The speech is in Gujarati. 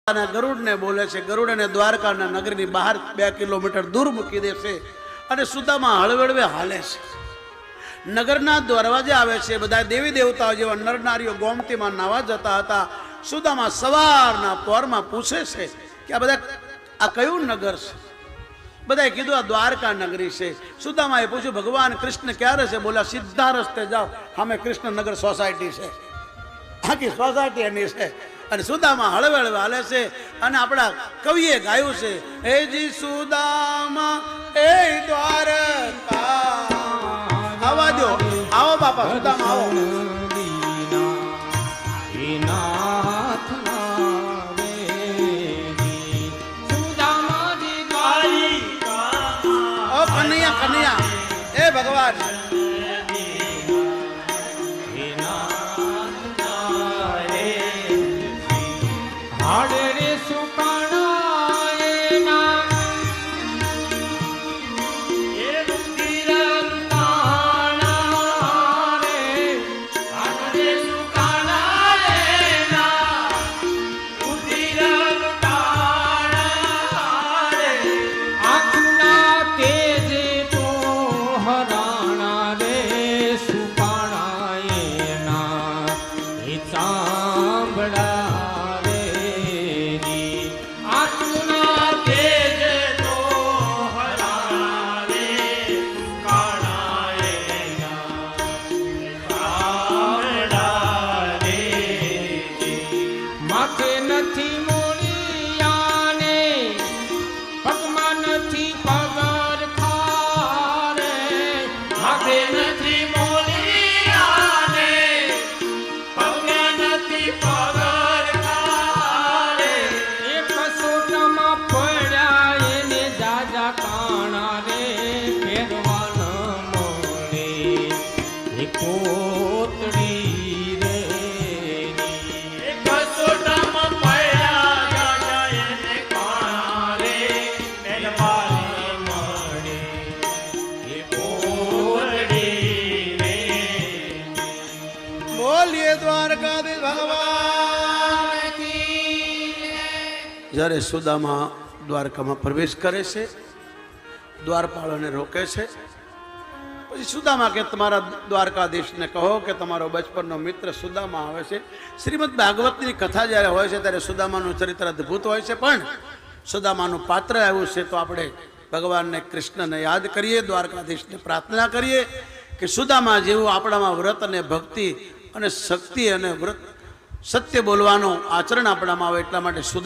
ગરુડ ને બોલે છે, ગરુડ અને દ્વારકાના નગરની બહાર 2 કિલોમીટર દૂર મૂકી દેશે અને સુદામા હળવેળવે હાલે છે. નગરના દરવાજે આવે છે. બધા દેવી દેવતાઓ જેવા નરનારીઓ ગોમતીમાં નાવા જતા હતા. સુદામા સવારના પોરમાં પૂછે છે કે આ બધા આ કયું નગર છે? બધાએ કીધું આ દ્વારકા નગરી છે. સુદામાએ પૂછ્યું ભગવાન કૃષ્ણ ક્યારે છે? બોલ્યા સીધા રસ્તે જાઓ, સામે કૃષ્ણનગર સોસાયટી છે, આખી સોસાયટી એની છે. અને સુદામા હળવે હળવે હાલે છે. અને આપણા કવિએ ગાયું છે, હે જી સુદામા એ દ્વારકા. આવા દો, આવો બાપા સુદામા આવો. ઓ કનૈયા કનૈયા એ ભગવાન જ્યારે સુદામા દ્વારકામાં પ્રવેશ કરે છે, દ્વારપાળોને રોકે છે. પછી સુદામા કે તમારા દ્વારકાધીશને કહો કે તમારો બચપનનો મિત્ર સુદામા આવે છે. શ્રીમદ ભાગવતની કથા જ્યારે હોય છે ત્યારે સુદામાનું ચરિત્ર અદ્ભુત હોય છે. પણ સુદામાનું પાત્ર આવ્યું છે તો આપણે ભગવાનને કૃષ્ણને યાદ કરીએ, દ્વારકાધીશને પ્રાર્થના કરીએ કે સુદામા જેવું આપણામાં વ્રત અને ભક્તિ અને શક્તિ અને વ્રત સત્ય બોલવાનું આચરણ આપણામાં આવે. એટલા માટે